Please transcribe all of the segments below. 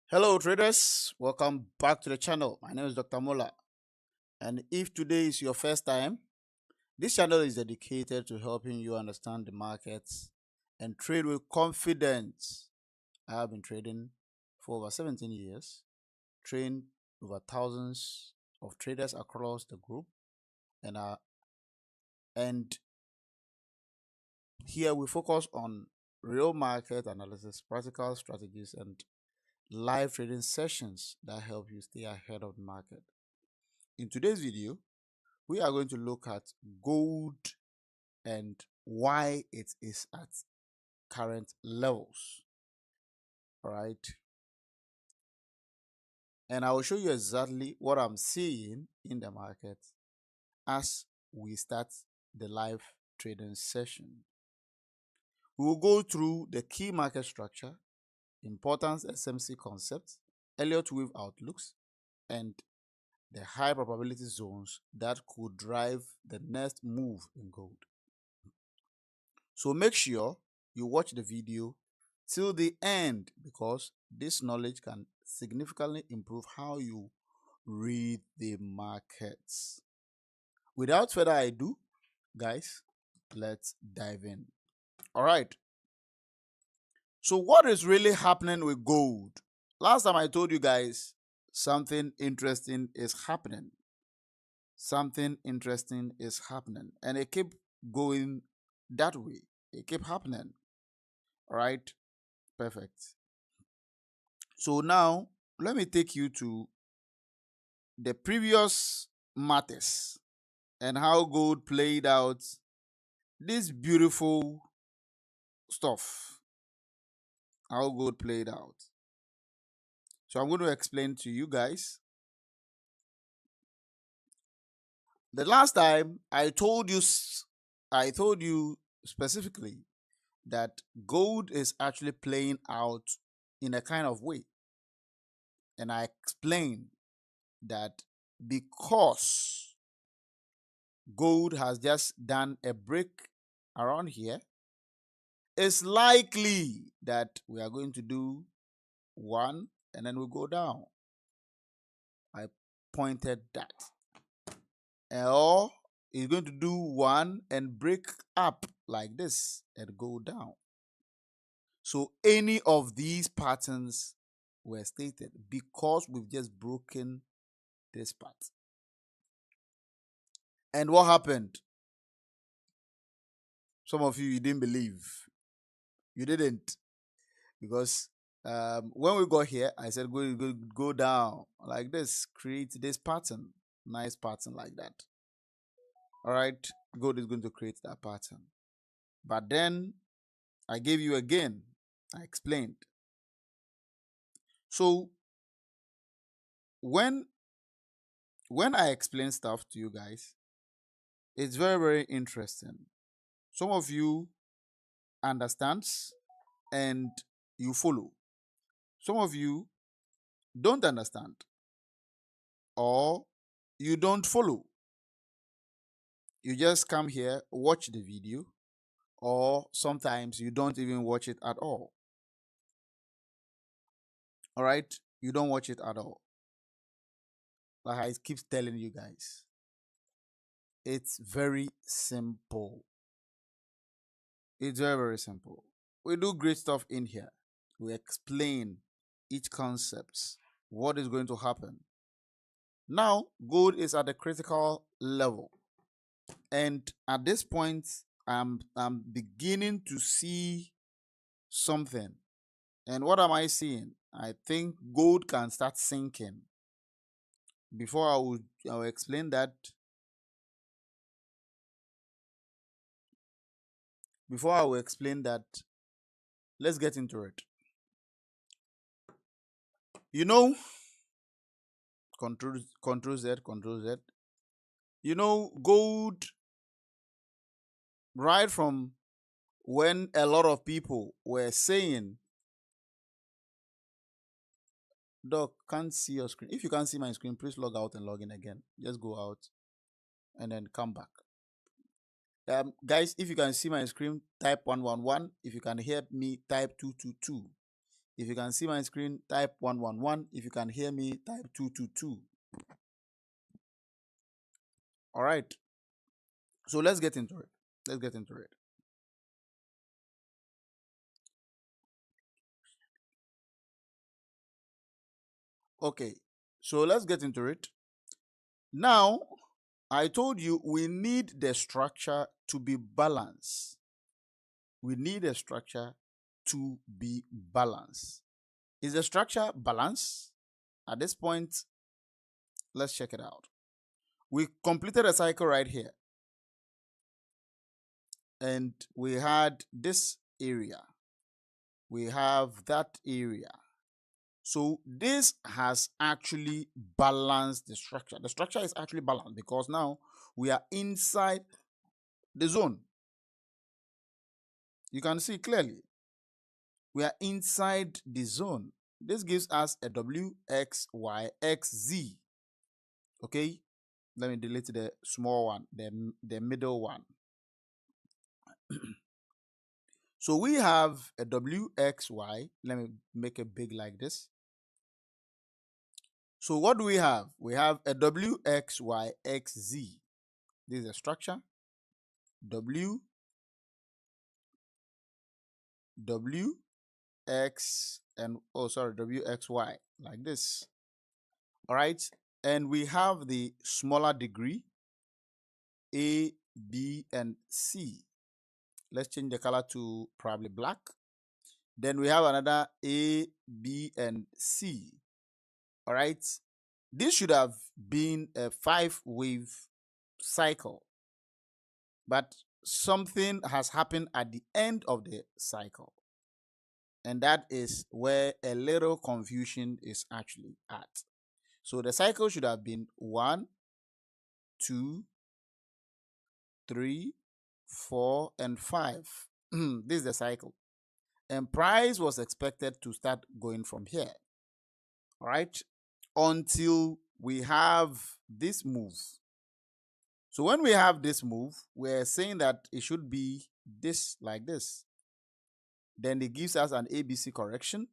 Hello traders, welcome back to the channel. My name is Dr. Mola, and if today is your first time, this channel is dedicated to helping you understand the markets and trade with confidence. I have been trading for over 17 years, trained over thousands of traders across the group, and and here we focus on real market analysis, practical strategies, and live trading sessions that help you stay ahead of the market. In today's video, we are going to look at gold and why it is at current levels. All right. And I will show you exactly what I'm seeing in the market as we start the live trading session. We will go through the key market structure, importance SMC concepts, Elliott wave outlooks, and the high probability zones that could drive the next move in gold. So make sure you watch the video till the end because this knowledge can significantly improve how you read the markets. Without further ado, guys, let's dive in. All right. So what is really happening with gold? Last time I told you guys something interesting is happening. Something interesting is happening. And it kept going that way. It kept happening. All right. Perfect. So now let me take you to the previous matters and how gold played out this beautiful stuff. How gold played out. So I'm going to explain to you guys. The last time I told you specifically that gold is actually playing out in a kind of way. And I explained that because gold has just done a break around here, it's likely that we are going to do one and then we go down. I pointed that. Or it's going to do one and break up like this and go down. So any of these patterns were stated because we've just broken this part. And what happened? Some of you didn't believe. You didn't. Because when we got here, I said go down like this, create this pattern, nice pattern like that. All right, gold is going to create that pattern. But then I gave you again, I explained. So when I explain stuff to you guys, it's very, very interesting. Some of you understands and you follow. Some of you don't understand or you don't follow. You just come here, watch the video, or sometimes you don't even watch it at all. All right? You don't watch it at all. Like I keep telling you guys, it's very simple. It's very, very simple. We do great stuff in here. We explain each concept, what is going to happen. Now, gold is at a critical level. And at this point, I'm beginning to see something. And what am I seeing? I think gold can start sinking. Before I will explain that. Before I will explain that, let's get into it. You know, control Z, control Z. You know, gold, right from when a lot of people were saying, Doc, can't see your screen. If you can't see my screen, please log out and log in again. Just go out and then come back. Guys, if you can see my screen, type 111. If you can hear me, type 222. If you can see my screen, type 111. If you can hear me, type 222. All right. So let's get into it. Let's get into it. Okay. So let's get into it. Now, I told you we need the structure to be balanced. We need a structure to be balanced. Is the structure balanced? At this point, let's check it out. We completed a cycle right here. And we had this area. We have that area. So this has actually balanced the structure. The structure is actually balanced because now we are inside the zone. You can see clearly. We are inside the zone. This gives us a WXYXZ. Okay? Let me delete the small one, the middle one. So we have a WXY. Let me make it big like this. So what do we have? We have a WXYXZ. This is a structure. W, W, X, and WXY, like this. All right. And we have the smaller degree, A, B, and C. Let's change the color to probably black. Then we have another A, B, and C. All right. This should have been a 5-wave cycle, but something has happened at the end of the cycle, and that is where a little confusion is actually at. So the cycle should have been 1, 2, 3, 4, and 5. This is the cycle, and price was expected to start going from here. All right, until we have this move. So when we have this move, we're saying that it should be this, like this. Then it gives us an ABC correction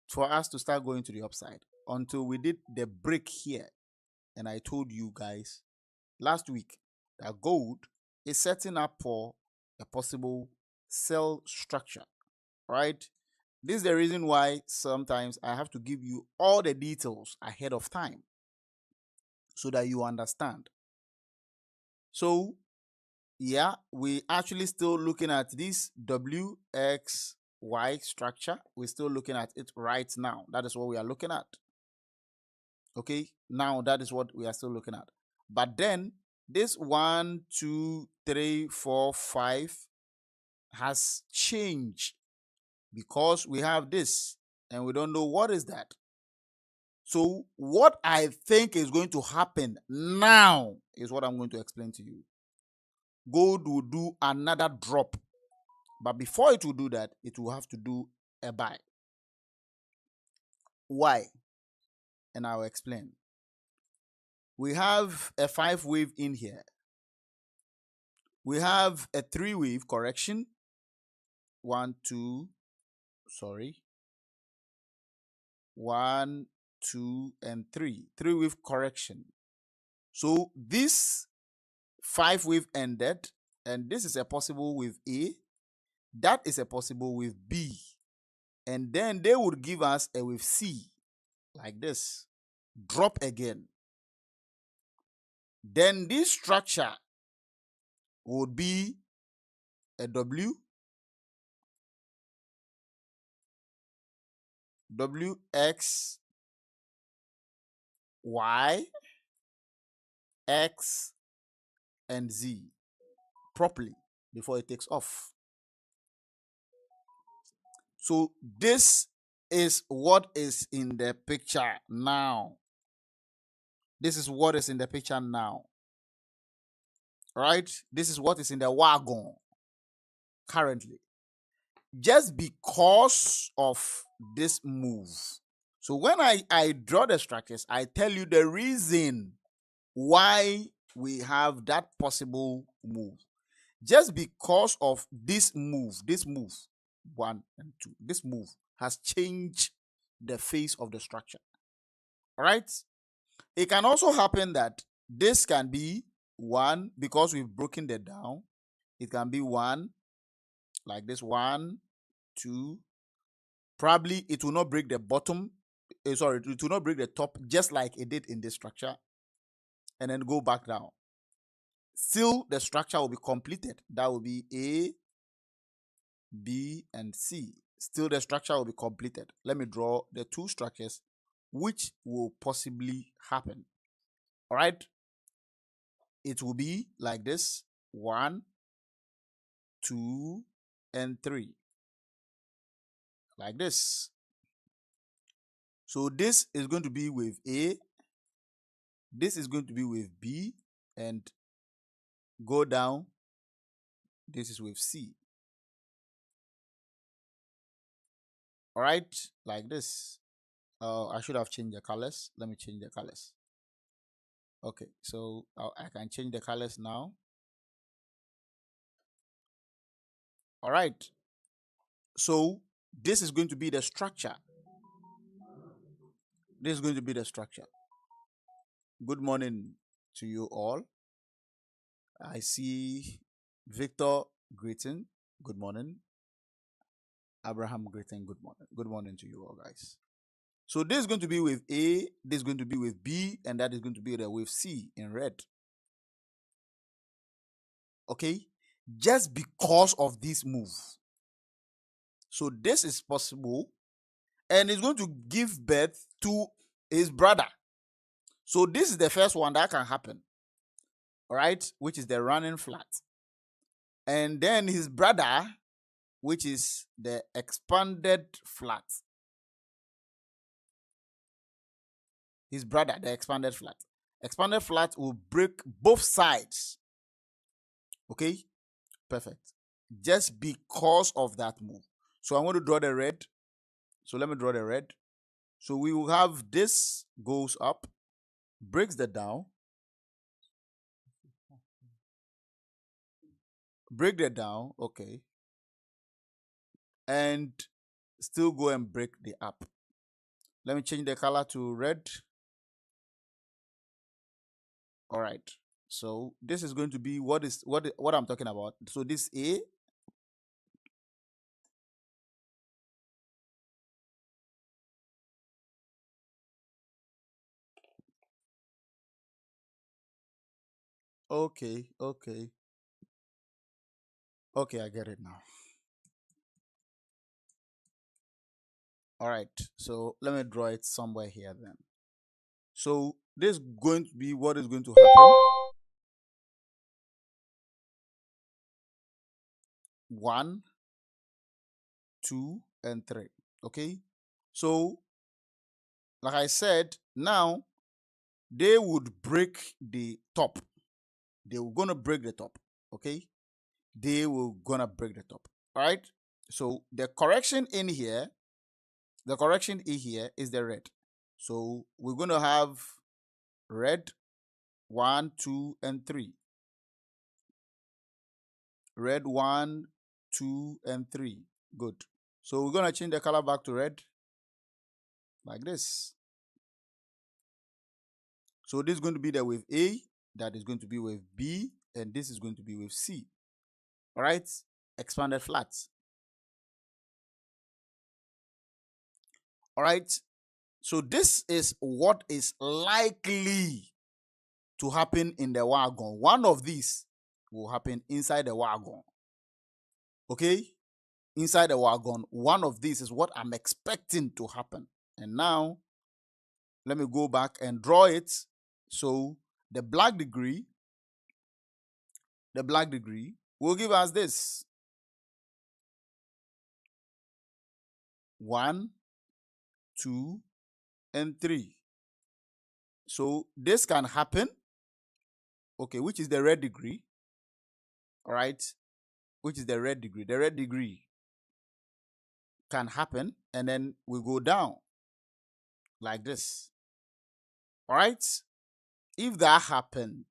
for us to start going to the upside until we did the break here. And I told you guys last week that gold is setting up for a possible sell structure, right? This is the reason why sometimes I have to give you all the details ahead of time so that you understand. So yeah, we actually still looking at this WXY structure. We're still looking at it right now. That is what we are looking at. Okay, now that is what we are still looking at. But then this 1, 2, 3, 4, 5 has changed because we have this and we don't know what is that. So what I think is going to happen now is what I'm going to explain to you. Gold will do another drop, but before it will do that, it will have to do a buy. Why? And I'll explain. We have a 5-wave in here. We have a 3-wave correction. 1, 2, 1, 2, and 3. 3-wave correction. So this 5-wave ended, and this is a possible with A. That is a possible with B. And then they would give us a with C, like this. Drop again. Then this structure would be a W, WX, Y, X, and Z properly before it takes off. So this is what is in the picture now. This is what is in the picture now. Right? This is what is in the wagon currently. Just because of this move. So when I draw the structures, I tell you the reason why we have that possible move. Just because of this move, 1 and 2. This move has changed the face of the structure. All right. It can also happen that this can be 1 because we've broken it down. It can be 1 like this, 1, 2. Probably it will not break the bottom. Sorry, it will not break the top just like it did in this structure, and then go back down. Still, the structure will be completed. That will be A, B, and C. Still, the structure will be completed. Let me draw the two structures which will possibly happen. All right. It will be like this: 1, 2, and 3. Like this. So this is going to be with A. This is going to be with B, and go down. This is with C. All right, like this. I should have changed the colors. Let me change the colors. Okay, so I can change the colors now. All right. So this is going to be the structure. This is going to be the structure. Good morning to you all. I see Victor greeting. Good morning. Abraham greeting. Good morning. Good morning to you all, guys. So this is going to be with A, this is going to be with B, and that is going to be there with C in red. Okay? Just because of this move. So this is possible, and it's going to give birth to his brother. So this is the first one that can happen. All right? Which is the running flat. And then his brother, which is the expanded flat. His brother, the expanded flat. Expanded flat will break both sides. Okay? Perfect. Just because of that move. So I'm going to draw the red. So let me draw the red. So we will have this goes up, breaks the down, break the down, okay, and still go and break the up. Let me change the color to red. All right. So this is going to be what I'm talking about. So this A. Okay. Okay, I get it now. All right. So let me draw it somewhere here then. So this is going to be what is going to happen. 1, 2, and 3. Okay. So like I said, now they would break the top. They were gonna break the top. Okay. They were gonna break the top. All right. So the correction in here is the red. So we're gonna have red 1, 2, and 3. Red 1, 2, and 3. Good. So we're gonna change the color back to red like this. So this is going to be the wave A, that is going to be wave B, and this is going to be wave C. All right, expanded flats. All right, so this is what is likely to happen in the wagon. One of these will happen inside the wagon. Okay, inside the wagon, one of these is what I'm expecting to happen. And now, let me go back and draw it. So the black degree will give us this. 1, 2, and 3. So this can happen. Okay, which is the red degree. All right, which is the red degree. The red degree can happen, and then we go down like this. All right, if that happened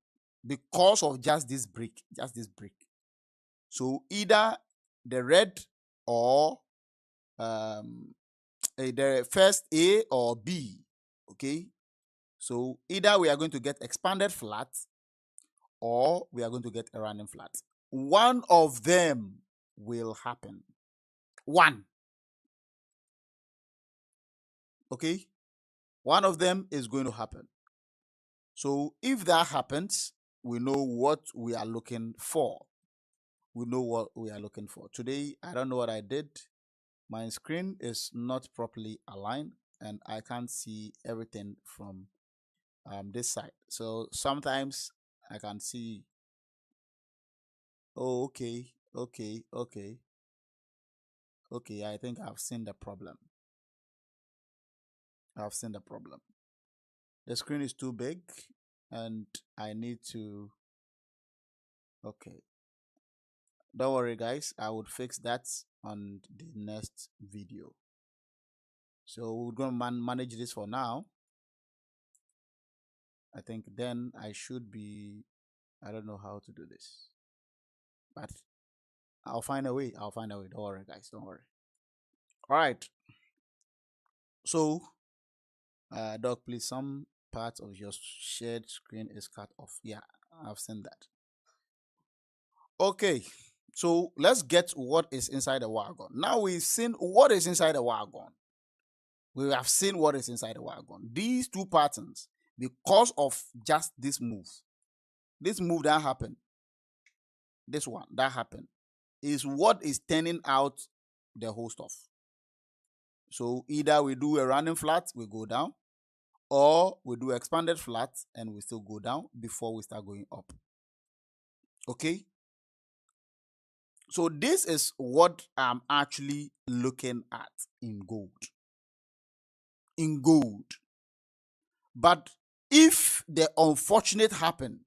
because of just this break, so either the red or the first A or B. Okay, so either we are going to get expanded flat or we are going to get a running flat. One of them will happen. One. Okay, one of them is going to happen. So if that happens, we know what we are looking for. We know what we are looking for. Today, I don't know what I did. My screen is not properly aligned and I can't see everything from this side. So sometimes I can see, oh, okay, okay, I think I've seen the problem. I've seen the problem. The screen is too big and I need to, okay. Don't worry, guys. I would fix that on the next video. So we're going to manage this for now. I think then I should be, I don't know how to do this, but I'll find a way. I'll find a way. Don't worry, guys. Don't worry. All right. So, Doc, please, some part of your shared screen is cut off. Yeah, I've seen that. Okay. So let's get what is inside the wagon. Now we've seen what is inside the wagon. We have seen what is inside the wagon. These two patterns, because of just this move that happened, this one that happened, is what is turning out the whole stuff. So either we do a running flat, we go down, or we do expanded flat and we still go down before we start going up. Okay? So this is what I'm actually looking at in gold. In gold. But if the unfortunate happen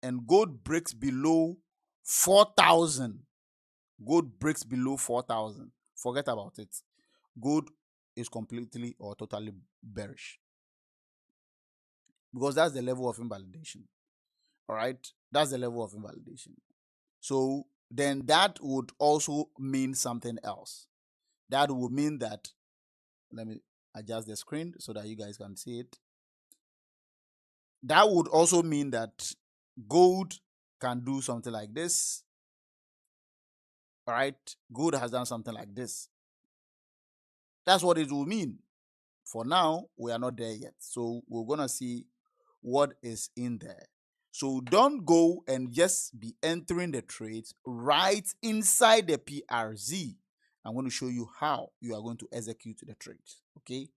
and gold breaks below 4,000, forget about it. Gold is completely or totally bearish, because that's the level of invalidation. All right, that's the level of invalidation. So then that would also mean something else. That would mean that, let me adjust the screen so that you guys can see it. That would also mean that gold can do something like this. All right, gold has done something like this. That's what it will mean. For now, we are not there yet. So we're going to see what is in there. So don't go and just be entering the trades right inside the PRZ. I'm going to show you how you are going to execute the trades. Okay.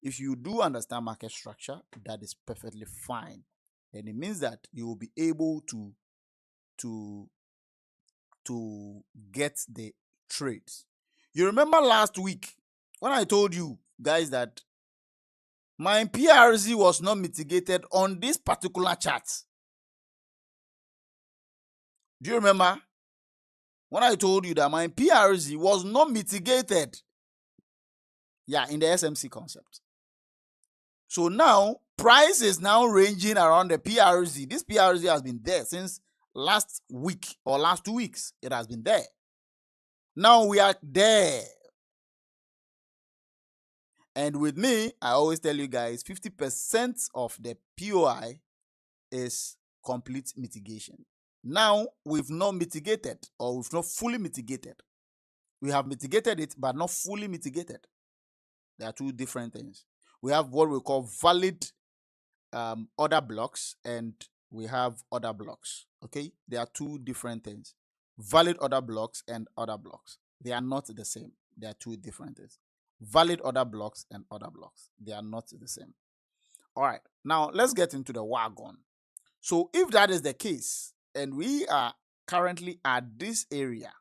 If you do understand market structure, that is perfectly fine. And it means that you will be able to get the trades. You remember last week when I told you guys that my PRZ was not mitigated on this particular chart? Do you remember when I told you that my PRZ was not mitigated? Yeah, in the SMC concept. So now price is now ranging around the PRZ. This PRZ has been there since last week or last 2 weeks. It has been there. Now we are there. And with me, I always tell you guys, 50% of the POI is complete mitigation. Now we've not mitigated, or we've not fully mitigated. We have mitigated it, but not fully mitigated. There are two different things. We have what we call valid order blocks, and we have order blocks. Okay, there are two different things. Valid order blocks and order blocks. They are not the same. They are two different things. Valid order blocks and order blocks. They are not the same. All right, now let's get into the wagon. So if that is the case, and we are currently at this area,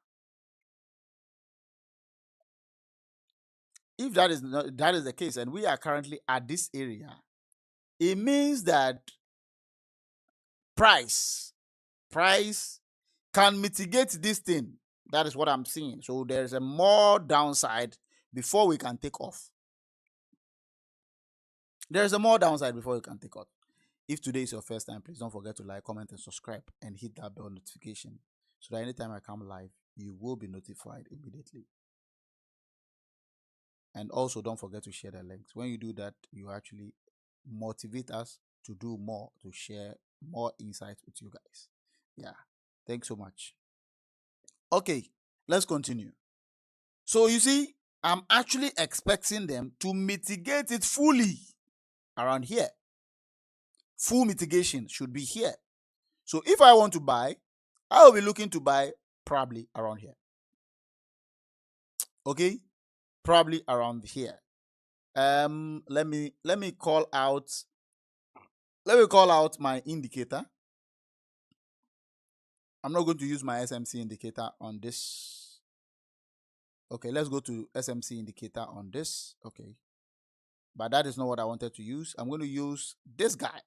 if that is the case, and we are currently at this area, it means that price can mitigate this thing. That is what I'm seeing. So there's a more downside before we can take off. There's a more downside before you can take off. If today is your first time, please don't forget to like, comment, and subscribe, and hit that bell notification so that anytime I come live, you will be notified immediately. And also, don't forget to share the links. When you do that, you actually motivate us to do more, to share more insights with you guys. Yeah. Thanks so much. Okay, let's continue. So you see, I'm actually expecting them to mitigate it fully around here. Full mitigation should be here. So if I want to buy, I will be looking to buy probably around here. Okay, probably around here. Let me call out my indicator. I'm not going to use my SMC indicator on this. Okay, let's go to SMC indicator on this. Okay, but that is not what I wanted to use. I'm going to use this guy.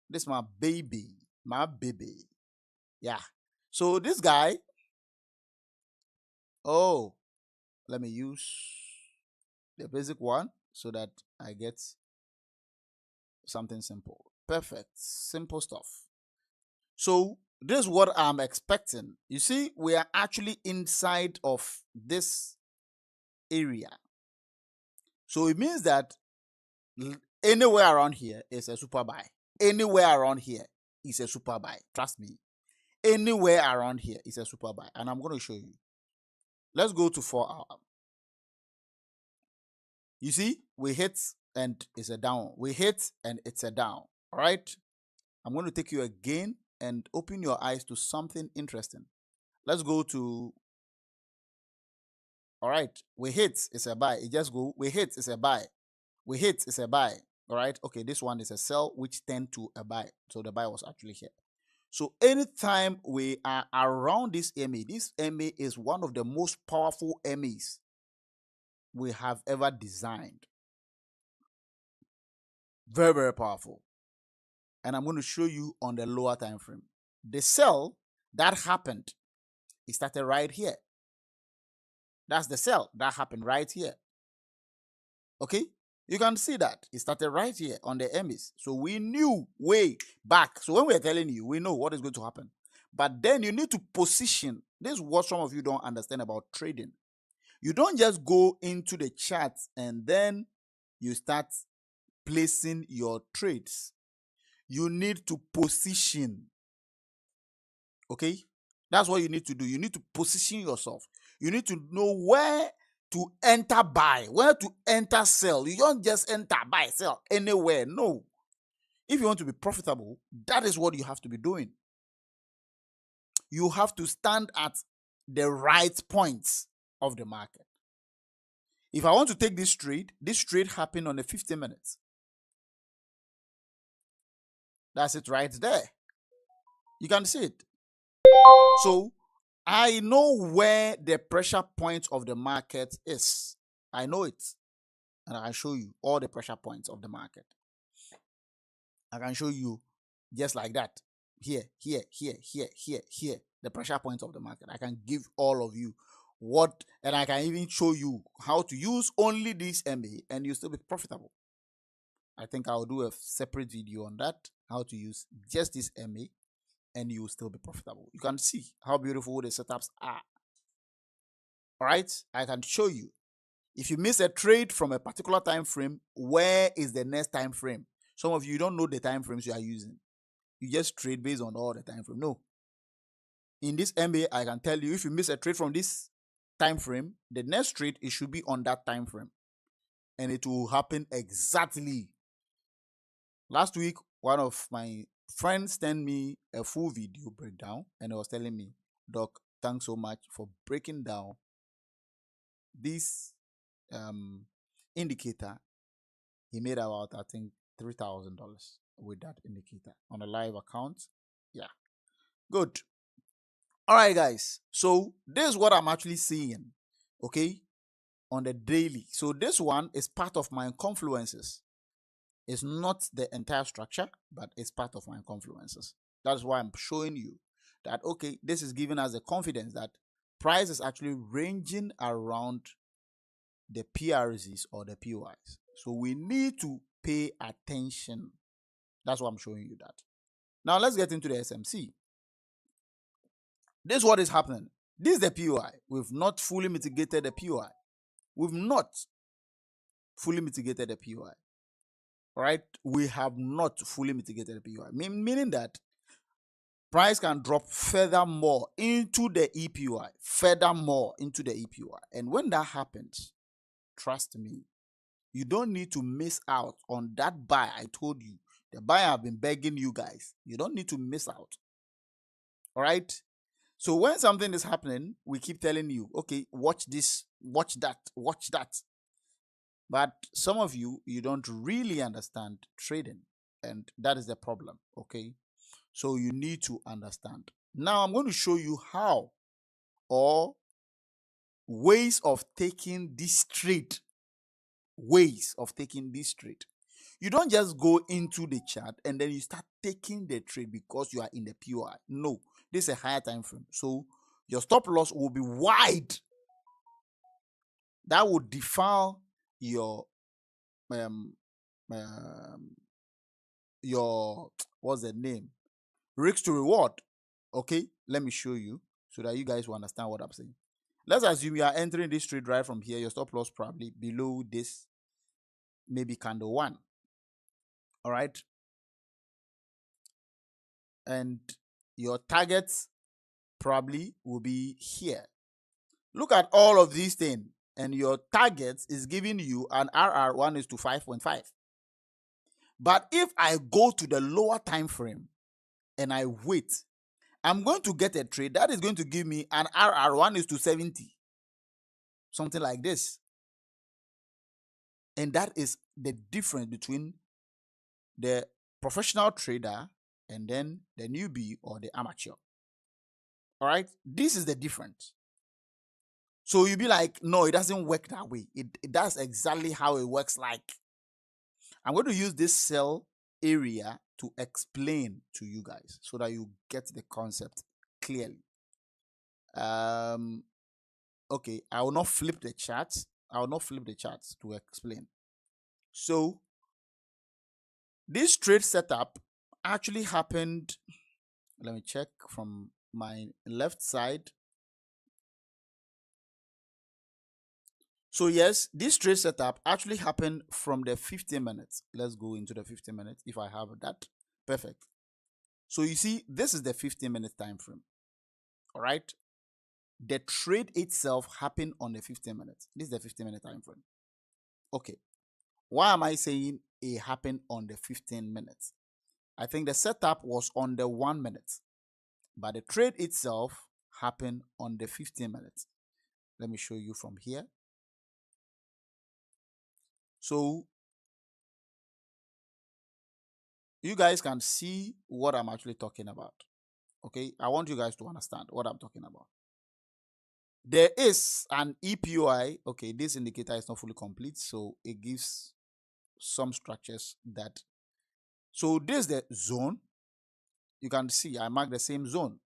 This is my baby. Yeah. So this guy, oh, let me use the basic one so that I get something simple. Perfect. Simple stuff. So this is what I'm expecting. You see, we are actually inside of this area. So it means that anywhere around here is a super buy. Anywhere around here is a super buy. Trust me. Anywhere around here is a super buy. And I'm going to show you. Let's go to 4 hour. You see, we hit and it's a down. We hit and it's a down. All right. I'm going to take you again and open your eyes to something interesting. Let's go to, all right, we hit, it's a buy. It just go, we hit, it's a buy. We hit, it's a buy. All right. Okay, this one is a sell, which tend to a buy. So the buy was actually here. So anytime we are around this MA is one of the most powerful MAs we have ever designed. Very, very powerful. And I'm going to show you on the lower time frame. The sell that happened, it started right here. That's the sell that happened right here. Okay, you can see that it started right here on the MAs. So we knew way back. So when we're telling you, we know what is going to happen. But then you need to position. This is what some of you don't understand about trading. You don't just go into the chart and then you start placing your trades. You need to position. Okay, that's what you need to do. You need to position yourself. You need to know where to enter buy, where to enter sell. You don't just enter buy, sell anywhere. No. If you want to be profitable, that is what you have to be doing. You have to stand at the right points of the market. If I want to take this trade happened on the 15 minutes. That's it right there. You can see it. So I know where the pressure point of the market is. I know it. And I can show you all the pressure points of the market. I can show you just like that. Here, the pressure points of the market. I can give all of you what, and I can even show you how to use only this MA and you still be profitable. I think I'll do a separate video on that, how to use just this MA and you will still be profitable. You can see how beautiful the setups are. All right, I can show you. If you miss a trade from a particular time frame, where is the next time frame? Some of you don't know the time frames you are using. You just trade based on all the time frame. No. In this MA, I can tell you if you miss a trade from this time frame, the next trade it should be on that time frame, and it will happen exactly. Last week, one of my friends sent me a full video breakdown, and he was telling me, "Doc, thanks so much for breaking down this indicator." He made about, I think, $3,000 with that indicator on a live account. Yeah, good. All right, guys. So this is what I'm actually seeing, okay, on the daily. So this one is part of my confluences. It's not the entire structure, but it's part of my confluences. That's why I'm showing you that, okay, this is giving us the confidence that price is actually ranging around the PRZs or the POIs. So we need to pay attention. That's why I'm showing you that. Now let's get into the SMC. This is what is happening. This is the POI. We've not fully mitigated the POI. We've not fully mitigated the POI. Right? We have not fully mitigated the POI. Meaning that price can drop furthermore into the EPOI, furthermore into the EPOI. And when that happens, trust me, you don't need to miss out on that buy I told you. The buy I've been begging you guys. You don't need to miss out. All right? So when something is happening, we keep telling you, okay, watch this, watch that, watch that. But some of you, you don't really understand trading. And that is the problem. Okay? So you need to understand. Now I'm going to show you how or ways of taking this trade. Ways of taking this trade. You don't just go into the chart and then you start taking the trade because you are in the POI. No, this is a higher time frame. So your stop loss will be wide. That would defile your your what's the name? Risk to reward. Okay, let me show you so that you guys will understand what I'm saying. Let's assume you are entering this trade right from here. Your stop loss probably below this, maybe candle 1. All right. And your targets probably will be here. Look at all of these things. And your targets is giving you an RR1 is to 5.5. But if I go to the lower time frame and I wait, I'm going to get a trade that is going to give me an RR1 is to 70. Something like this. And that is the difference between the professional trader and then the newbie or the amateur. All right. This is the difference. So you'll be like, no, it doesn't work that way. It does exactly how it works. Like, I'm going to use this cell area to explain to you guys so that you get the concept clearly. Okay, I will not flip the charts. I will not flip the charts to explain. So this trade setup actually happened. Let me check from my left side. So yes, this trade setup actually happened from the 15 minutes. Let's go into the 15 minutes if I have that. Perfect. So you see, this is the 15-minute time frame. All right. The trade itself happened on the 15 minutes. This is the 15-minute time frame. Okay. Why am I saying it happened on the 15 minutes? I think the setup was on the 1 minute, but the trade itself happened on the 15 minutes. Let me show you from here. So you guys can see what I'm actually talking about. Okay, I want you guys to understand what I'm talking about. There is an EPOI. Okay, this indicator is not fully complete, so it gives some structures that. So this is the zone. You can see I marked the same zone.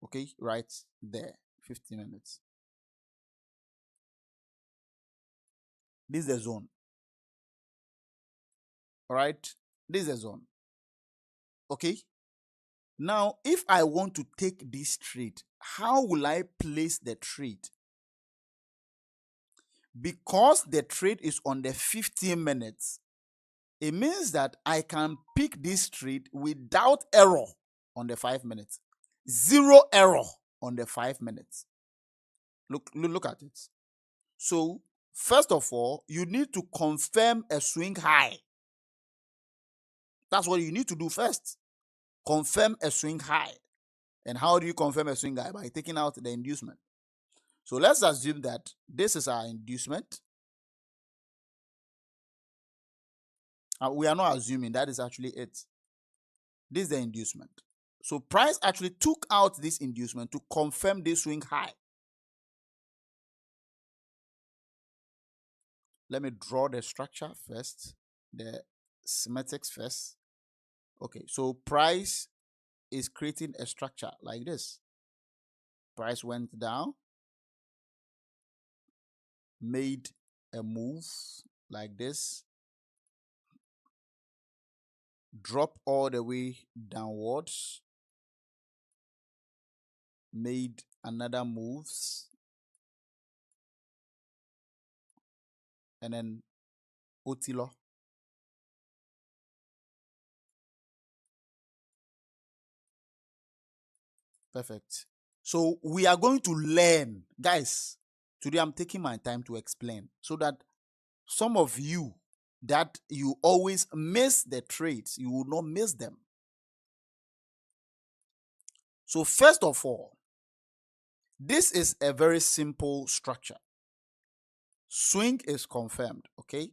Okay, right there, 15 minutes. This is the zone. All right, this is the zone. Okay. Now, if I want to take this trade, how will I place the trade? Because the trade is on the 15 minutes, it means that I can pick this trade without error on the 5 minutes. Zero error on the 5 minutes. Look at it. So, first of all, you need to confirm a swing high. That's what you need to do first. Confirm a swing high. And how do you confirm a swing high? By taking out the inducement. So let's assume that this is our inducement. We are not assuming, that is actually it. This is the inducement. So price actually took out this inducement to confirm this swing high. Let me draw the structure first, the schematics first. Okay, so price is creating a structure like this. Price went down, made a move like this, drop all the way downwards, made another moves, and then Otilo. Perfect. So we are going to learn, guys. Today I'm taking my time to explain so that some of you that you always miss the trades, you will not miss them. So first of all, this is a very simple structure. Swing is confirmed, okay?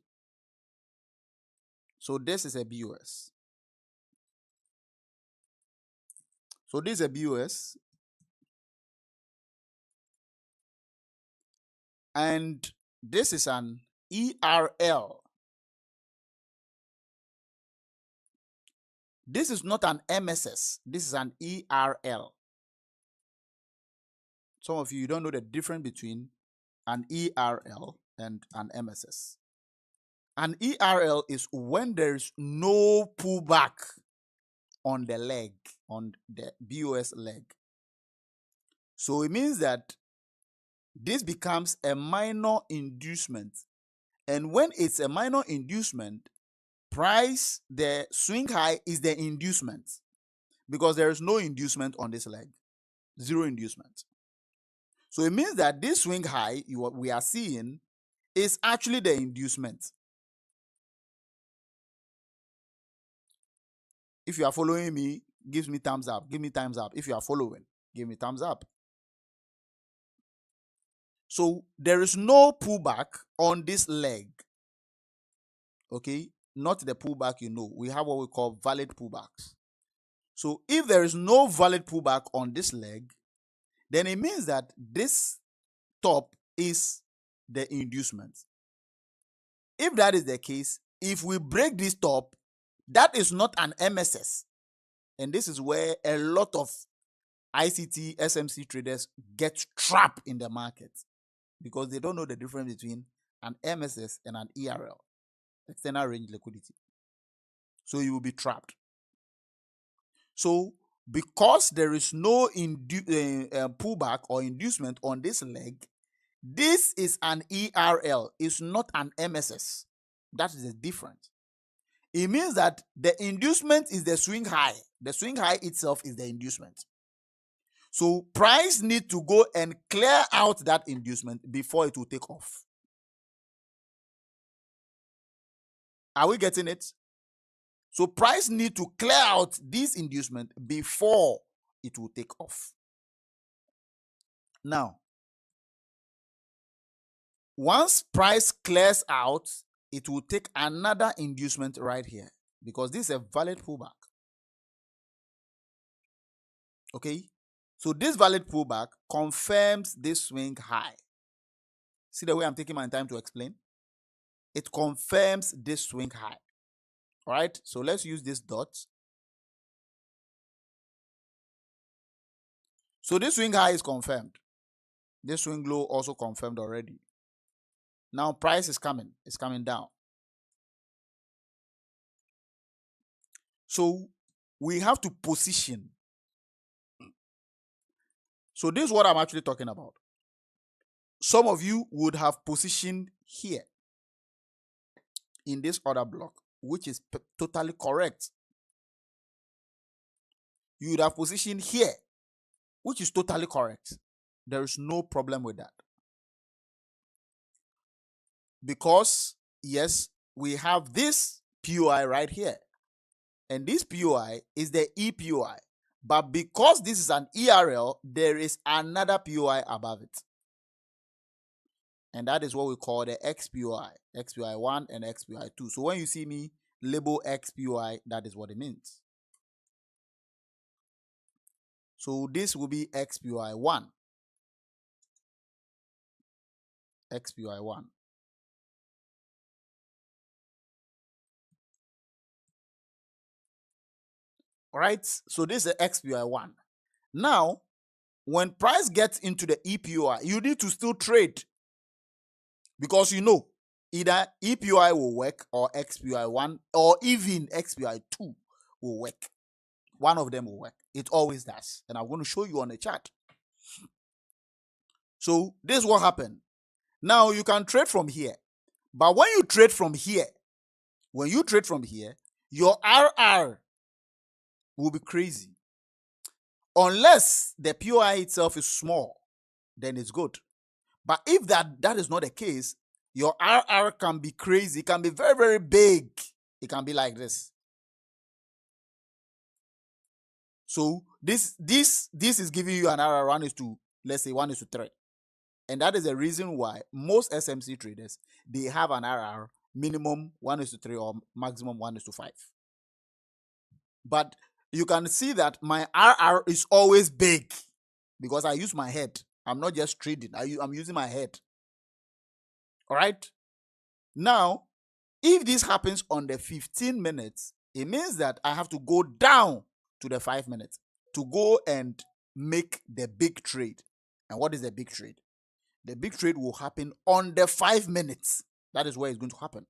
So this is a BOS. So this is a BOS. And this is an ERL. This is not an MSS. This is an ERL. Some of you don't know the difference between an ERL and an MSS. An ERL is when there's no pullback on the leg, on the BOS leg. So it means that this becomes a minor inducement. And when it's a minor inducement, price, the swing high is the inducement, because there is no inducement on this leg, zero inducement. So it means that this swing high we are seeing is actually the inducement. If you are following me, give me thumbs up. Give me thumbs up. If you are following, give me thumbs up. So there is no pullback on this leg. Okay, not the pullback, we have what we call valid pullbacks. So if there is no valid pullback on this leg, then it means that this top is the inducement. If that is the case, if we break this top, that is not an MSS. And this is where a lot of ICT, SMC traders get trapped in the market, because they don't know the difference between an MSS and an ERL, external range liquidity. So you will be trapped. So because there is no pullback or inducement on this leg, this is an ERL, it's not an MSS. That is the difference. It means that the inducement is the swing high. The swing high itself is the inducement. So price need to go and clear out that inducement before it will take off. Are we getting it? So price need to clear out this inducement before it will take off. Now, once price clears out, it will take another inducement right here, because this is a valid pullback. Okay, so this valid pullback confirms this swing high. See the way I'm taking my time to explain? It confirms this swing high. All right, so let's use this dot. So this swing high is confirmed. This swing low also confirmed already. Now price is coming. It's coming down. So we have to position. So this is what I'm actually talking about. Some of you would have positioned here in this order block, which is totally correct. You would have positioned here, which is totally correct. There is no problem with that. Because, yes, we have this POI right here. And this POI is the EPOI. But because this is an ERL, there is another POI above it. And that is what we call the XPOI. XPOI 1 and XPOI 2. So when you see me label XPOI, that is what it means. So this will be XPOI 1. XPOI 1. All right, so this is XPOI 1. Now, when price gets into the EPOI, you need to still trade, because either EPOI will work or XPOI 1 or even XPOI 2 will work. One of them will work. It always does. And I'm going to show you on the chart. So this is what happened. Now you can trade from here. But when you trade from here, your RR will be crazy. Unless the POI itself is small, then it's good. But if that is not the case, your RR can be crazy. It can be very, very big. It can be like this. So this is giving you an RR 1 is to, let's say, 1 is to 3. And that is the reason why most SMC traders, they have an RR minimum 1 is to 3 or maximum 1 is to 5. But you can see that my RR is always big because I use my head. I'm not just trading. I'm using my head. All right. Now, if this happens on the 15 minutes, it means that I have to go down to the 5 minutes to go and make the big trade. And what is the big trade? The big trade will happen on the 5 minutes. That is where it's going to happen.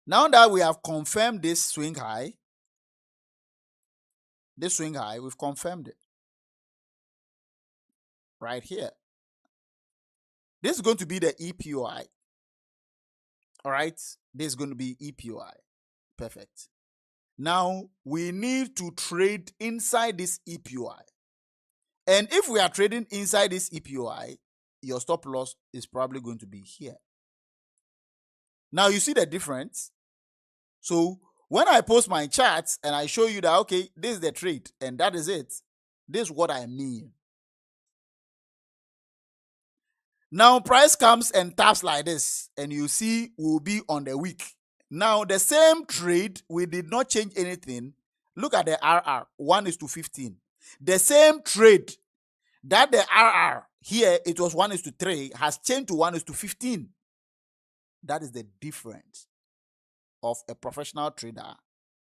Now that we have confirmed this swing high, we've confirmed it right here. This is going to be the EPOI. All right, this is going to be EPOI. Perfect. Now we need to trade inside this EPOI. And if we are trading inside this EPOI, your stop loss is probably going to be here. Now you see the difference. So when I post my charts and I show you that, okay, this is the trade and that is it, this is what I mean. Now price comes and taps like this and you see we'll be on the wick. Now the same trade, we did not change anything. Look at the RR, 1 is to 15. The same trade that the RR here, it was 1 is to 3, has changed to 1 is to 15. That is the difference of a professional trader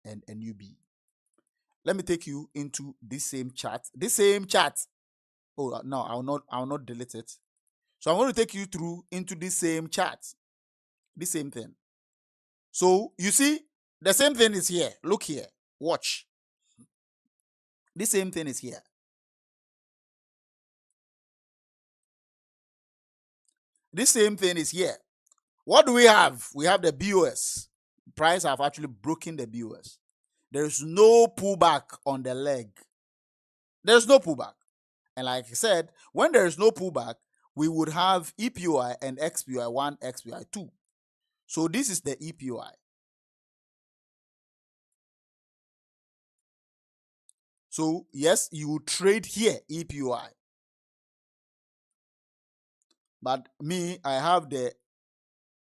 and a newbie. Let me take you into this same chart. Oh no, I'll not delete it. So I'm going to take you through into this same chart. The same thing. So you see, the same thing is here. Look here. Watch. The same thing is here. This same thing is here. What do we have? We have the BOS. Price have actually broken the BOS. There is no pullback on the leg. There's no pullback. And like I said, when there is no pullback, we would have EPOI and XPOI 1, XPOI 2. So this is the EPOI. So yes, you trade here, EPOI. But me, I have the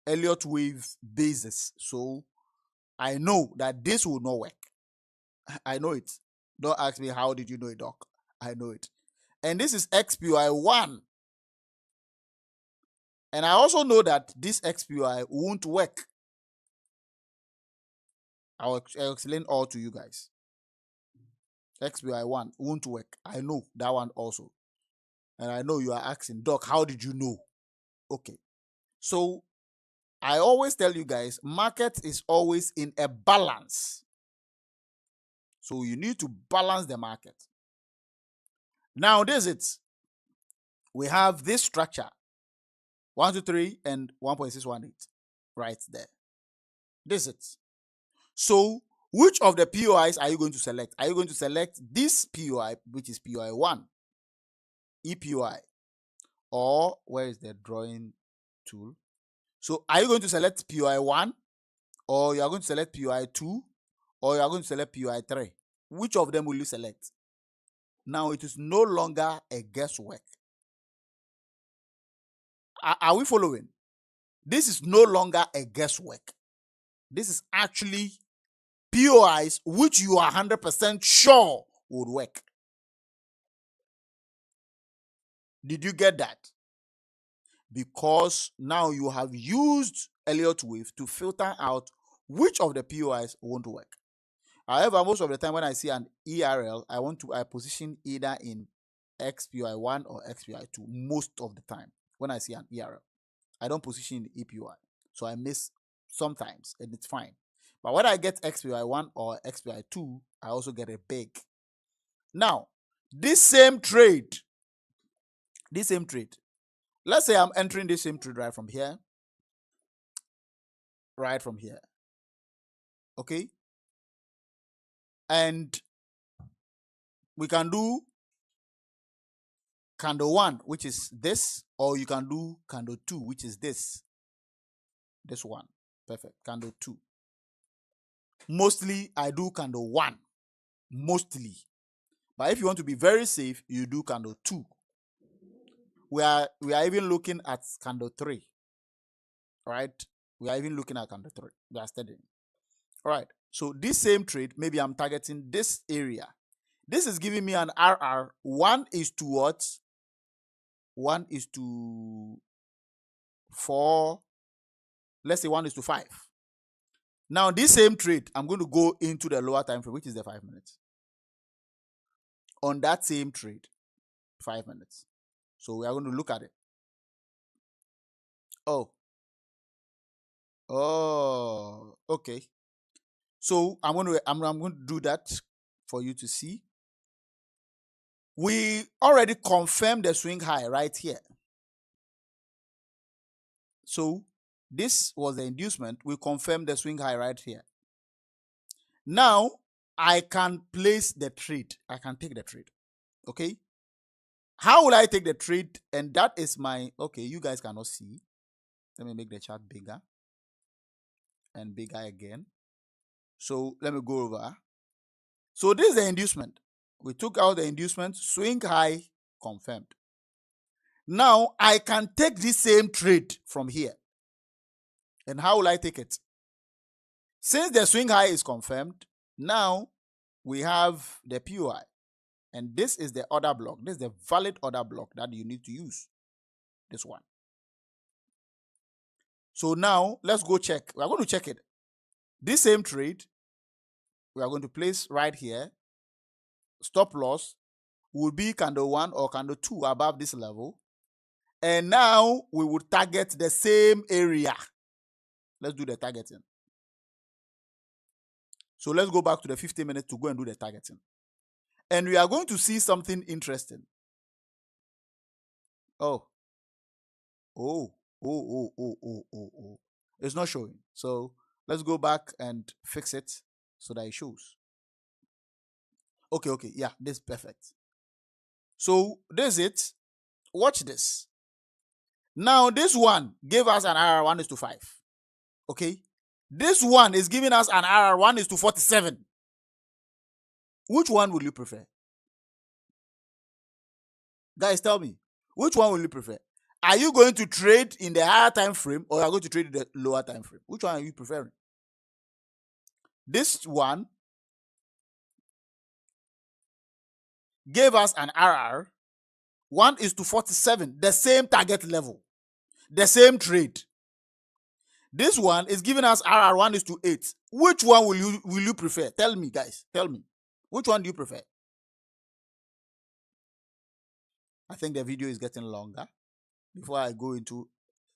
Elliott wave basis. So I know that this will not work. I know it. Don't ask me how did you know it, Doc. I know it. And this is XPOI 1. And I also know that this XPOI won't work. I'll explain all to you guys. XPOI 1 won't work. I know that one also. And I know you are asking, Doc, how did you know? Okay. So I always tell you guys, market is always in a balance. So you need to balance the market. Now this is it. We have this structure. 1, 2, 3 and 1.618 right there. This is it. So which of the POIs are you going to select? Are you going to select this POI, which is POI 1, EPOI, or where is the drawing tool? So are you going to select POI 1, or you are going to select POI 2, or you are going to select POI 3? Which of them will you select? Now it is no longer a guesswork. Are we following? This is no longer a guesswork. This is actually POIs which you are 100% sure would work. Did you get that? Because now you have used Elliott wave to filter out which of the POIs won't work. However, most of the time when I see an ERL, I position either in XPOI 1 or XPOI 2 most of the time when I see an ERL. I don't position in the EPOI. So I miss sometimes and it's fine. But when I get XPOI 1 or XPOI 2, I also get a big. Now, this same trade this same trade. Let's say I'm entering this same trade right from here. Right from here. Okay. And we can do candle 1, which is this, or you can do candle 2, which is this. This one. Perfect. Candle 2. Mostly I do candle 1. Mostly. But if you want to be very safe, you do candle 2. We are even looking at candle 3. Right? We are even looking at candle 3. We are studying. All right. So this same trade, maybe I'm targeting this area. This is giving me an RR. 1 is to what? 1 is to 4. Let's say 1 is to 5. Now, this same trade, I'm going to go into the lower time frame, which is the 5 minutes. On that same trade, 5 minutes. So we are going to look at it. Oh, okay. So I'm going to do that for you to see. We already confirmed the swing high right here. So this was the inducement. We confirmed the swing high right here. Now I can place the trade. I can take the trade. Okay. How will I take the trade? And that is my, okay, you guys cannot see. Let me make the chart bigger and bigger again. So let me go over. So this is the inducement. We took out the inducement, swing high, confirmed. Now I can take this same trade from here. And how will I take it? Since the swing high is confirmed, now we have the POI. And this is the order block. This is the valid order block that you need to use. This one. So now let's go check. We are going to check it. This same trade, we are going to place right here. Stop loss will be candle 1 or candle 2 above this level. And now we will target the same area. Let's do the targeting. So let's go back to the 15 minutes to go and do the targeting. And we are going to see something interesting. Oh. It's not showing. So let's go back and fix it so that it shows. Okay. Yeah, this is perfect. So this is it. Watch this. Now this one gave us an RR 1:5. Okay. This one is giving us an RR 1:47. Which one will you prefer? Guys, tell me. Which one will you prefer? Are you going to trade in the higher time frame or are you going to trade in the lower time frame? Which one are you preferring? This one gave us an RR 1:47, the same target level, the same trade. This one is giving us RR 1:8. Which one will you prefer? Tell me, guys. Tell me. Which one do you prefer? I think the video is getting longer. Before I go into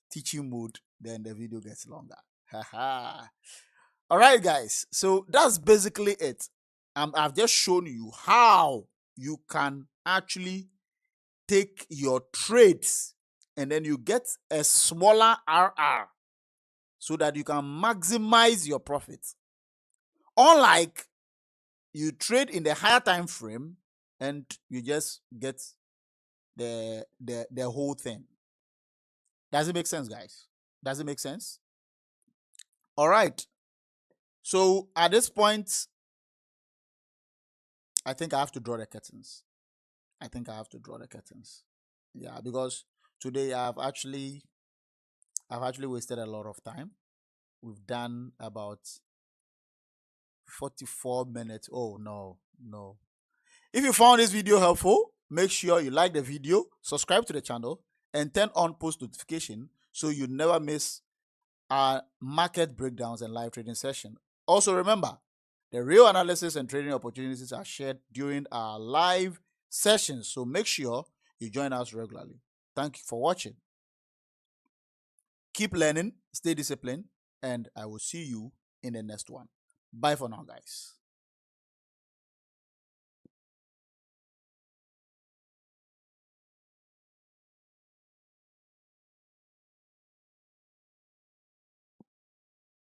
teaching mode, then the video gets longer. All right, guys. So that's basically it. I've just shown you how you can actually take your trades and then you get a smaller RR so that you can maximize your profits. Unlike you trade in the higher time frame and you just get the whole thing. Does it make sense, guys? Does it make sense? All right. So at this point, I think I have to draw the curtains. Yeah, because today I've actually wasted a lot of time. We've done about 44 minutes. Oh, no. If you found this video helpful, make sure you like the video, subscribe to the channel, and turn on post notification so you never miss our market breakdowns and live trading session. Also remember, the real analysis and trading opportunities are shared during our live sessions, so make sure you join us regularly. Thank you for watching. Keep learning, stay disciplined, and I will see you in the next one. Bye for now, guys.